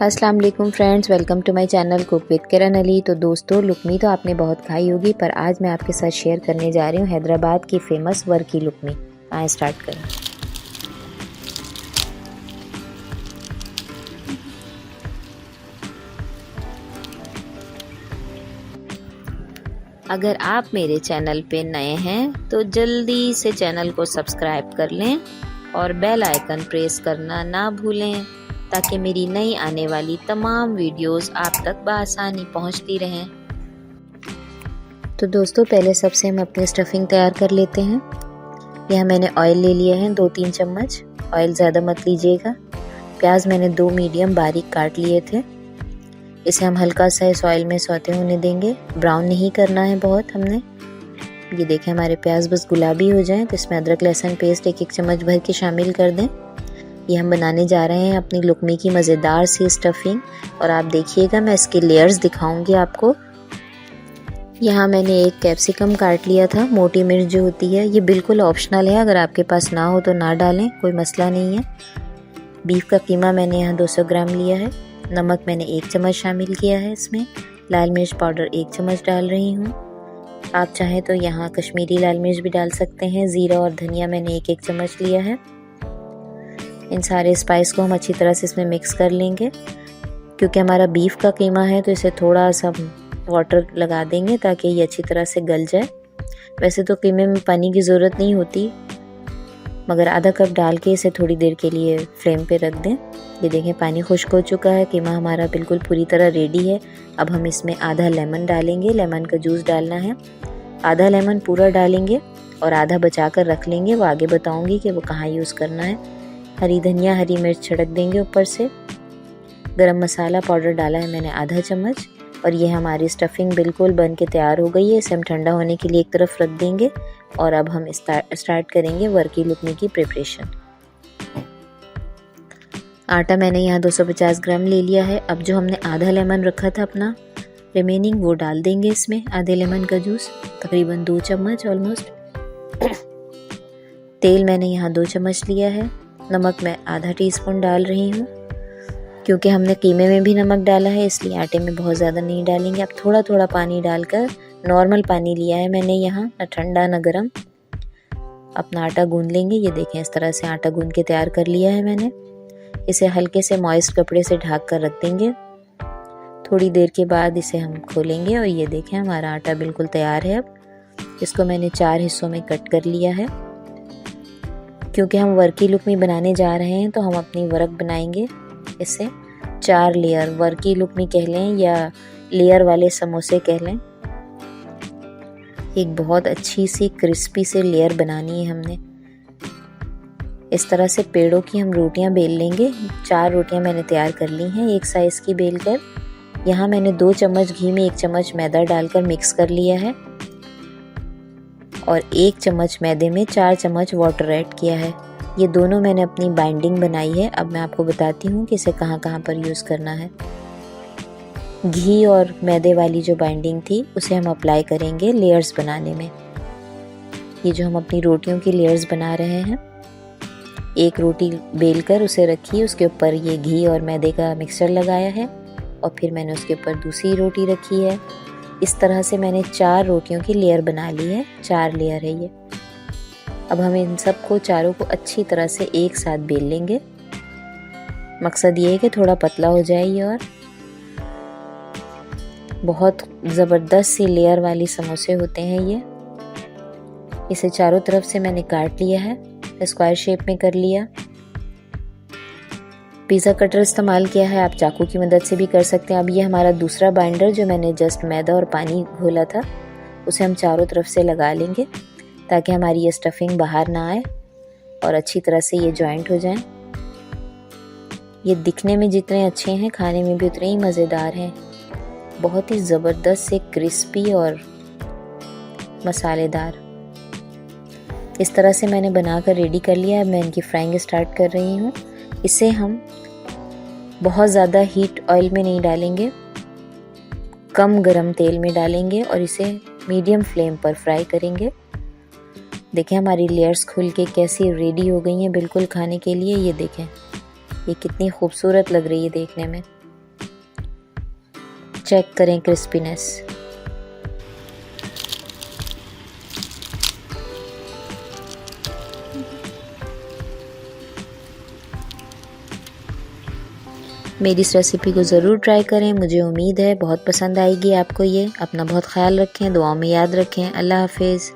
अस्सलाम वालेकुम friends, welcome to my channel cook with Kiran Ali. तो दोस्तों, लुकमी तो आपने बहुत खाई होगी, पर आज मैं आपके साथ शेयर करने जा रही हूँ हैदराबाद की फ़ेमस वर्की लुकमी। आए स्टार्ट करें। अगर आप मेरे चैनल पे नए हैं तो जल्दी से चैनल को सब्सक्राइब कर लें और बेल आइकन प्रेस करना ना भूलें, ताकि मेरी नई आने वाली तमाम वीडियोस आप तक बआसानी पहुंचती रहें। तो दोस्तों, पहले सबसे हम अपनी स्टफिंग तैयार कर लेते हैं। यह मैंने ऑयल ले लिया है 2-3 चम्मच। ऑयल ज़्यादा मत लीजिएगा। प्याज मैंने 2 मीडियम बारीक काट लिए थे। इसे हम हल्का सा इस ऑयल में सौते होने देंगे। ब्राउन नहीं करना है बहुत हमने। ये देखें, हमारे प्याज बस गुलाबी हो जाएं तो इसमें अदरक लहसुन पेस्ट 1-1 चम्मच भर के शामिल कर दें। ये हम बनाने जा रहे हैं अपनी लुकमी की मज़ेदार सी स्टफिंग। और आप देखिएगा, मैं इसके लेयर्स दिखाऊंगी आपको। यहाँ मैंने 1 कैप्सिकम काट लिया था। मोटी मिर्च जो होती है, ये बिल्कुल ऑप्शनल है, अगर आपके पास ना हो तो ना डालें, कोई मसला नहीं है। बीफ का कीमा मैंने यहाँ 200 ग्राम लिया है। नमक मैंने 1 चम्मच शामिल किया है इसमें। लाल मिर्च पाउडर 1 चम्मच डाल रही हूँ। आप चाहें तो यहाँ कश्मीरी लाल मिर्च भी डाल सकते हैं। ज़ीरा और धनिया मैंने 1-1 चम्मच लिया है। इन सारे स्पाइस को हम अच्छी तरह से इसमें मिक्स कर लेंगे। क्योंकि हमारा बीफ का कीमा है तो इसे थोड़ा सा वाटर लगा देंगे ताकि ये अच्छी तरह से गल जाए। वैसे तो कीमे में पानी की ज़रूरत नहीं होती, मगर आधा कप डाल के इसे थोड़ी देर के लिए फ्लेम पे रख दें। ये देखें, पानी खुश्क हो चुका है। कीमा हमारा बिल्कुल पूरी तरह रेडी है। अब हम इसमें आधा लेमन डालेंगे। लेमन का जूस डालना है। आधा लेमन पूरा डालेंगे और आधा बचा कर रख लेंगे। वो आगे बताऊंगी कि वो कहाँ यूज़ करना है। हरी धनिया, हरी मिर्च छिड़क देंगे ऊपर से। गरम मसाला पाउडर डाला है मैंने आधा चम्मच। और ये हमारी स्टफिंग बिल्कुल बन के तैयार हो गई है। इसे हम ठंडा होने के लिए एक तरफ रख देंगे और अब हम स्टार्ट करेंगे वर्की लुकमी की प्रिपरेशन। आटा मैंने यहाँ 250 ग्राम ले लिया है। अब जो हमने आधा लेमन रखा था अपना रिमेनिंग, वो डाल देंगे इसमें। आधे लेमन का जूस तकरीबन 2 चम्मच ऑलमोस्ट। तेल मैंने यहाँ 2 चम्मच लिया है। नमक मैं आधा टीस्पून डाल रही हूँ। क्योंकि हमने कीमे में भी नमक डाला है, इसलिए आटे में बहुत ज़्यादा नहीं डालेंगे। अब थोड़ा थोड़ा पानी डालकर, नॉर्मल पानी लिया है मैंने यहाँ, ना ठंडा ना गर्म। अपना आटा गूंद लेंगे। ये देखें, इस तरह से आटा गूंद के तैयार कर लिया है मैंने। इसे हल्के से मॉइस्ट कपड़े से ढक कर रख देंगे। थोड़ी देर के बाद इसे हम खोलेंगे और ये देखें, हमारा आटा बिल्कुल तैयार है। अब इसको मैंने 4 हिस्सों में कट कर लिया है। क्योंकि हम वर्की लुकमी बनाने जा रहे हैं तो हम अपनी वर्क बनाएंगे इससे 4 लेयर। वर्की लुकमी कह लें या लेयर वाले समोसे कह लें। एक बहुत अच्छी सी क्रिस्पी से लेयर बनानी है हमने। इस तरह से पेड़ों की हम रोटियां बेल लेंगे। 4 रोटियां मैंने तैयार कर ली हैं, एक साइज की बेल कर। यहाँ मैंने 2 चम्मच घी में 1 चम्मच मैदा डालकर मिक्स कर लिया है और 1 चम्मच मैदे में 4 चम्मच वाटर ऐड किया है। ये दोनों मैंने अपनी बाइंडिंग बनाई है। अब मैं आपको बताती हूँ कि इसे कहाँ कहाँ पर यूज़ करना है। घी और मैदे वाली जो बाइंडिंग थी उसे हम अप्लाई करेंगे लेयर्स बनाने में। ये जो हम अपनी रोटियों की लेयर्स बना रहे हैं, एक रोटी बेल कर उसे रखी, उसके ऊपर ये घी और मैदे का मिक्सचर लगाया है और फिर मैंने उसके ऊपर दूसरी रोटी रखी है। इस तरह से मैंने 4 रोटियों की लेयर बना ली है। 4 लेयर है ये। अब हम इन सबको चारों को अच्छी तरह से एक साथ बेल लेंगे। मकसद ये है कि थोड़ा पतला हो जाए ये। और बहुत ज़बरदस्त सी लेयर वाली समोसे होते हैं ये। इसे चारों तरफ से मैंने काट लिया है, स्क्वायर शेप में कर लिया। पिज़्ज़ा कटर इस्तेमाल किया है, आप चाकू की मदद से भी कर सकते हैं। अब ये हमारा दूसरा बाइंडर जो मैंने जस्ट मैदा और पानी घोला था, उसे हम चारों तरफ से लगा लेंगे ताकि हमारी ये स्टफिंग बाहर ना आए और अच्छी तरह से ये जॉइंट हो जाएं। ये दिखने में जितने अच्छे हैं, खाने में भी उतने ही मज़ेदार हैं। बहुत ही ज़बरदस्त से क्रिस्पी और मसालेदार। इस तरह से मैंने बनाकर रेडी कर लिया है। मैं इनकी फ्राइंग स्टार्ट कर रही हूँ। इसे हम बहुत ज़्यादा हीट ऑयल में नहीं डालेंगे, कम गरम तेल में डालेंगे और इसे मीडियम फ्लेम पर फ्राई करेंगे। देखें, हमारी लेयर्स खुल के कैसी रेडी हो गई हैं बिल्कुल खाने के लिए। ये देखें, ये कितनी खूबसूरत लग रही है देखने में। चेक करें क्रिस्पीनेस। मेरी इस रेसिपी को ज़रूर ट्राई करें, मुझे उम्मीद है बहुत पसंद आएगी आपको ये। अपना बहुत ख्याल रखें, दुआओं में याद रखें। अल्लाह हाफिज़।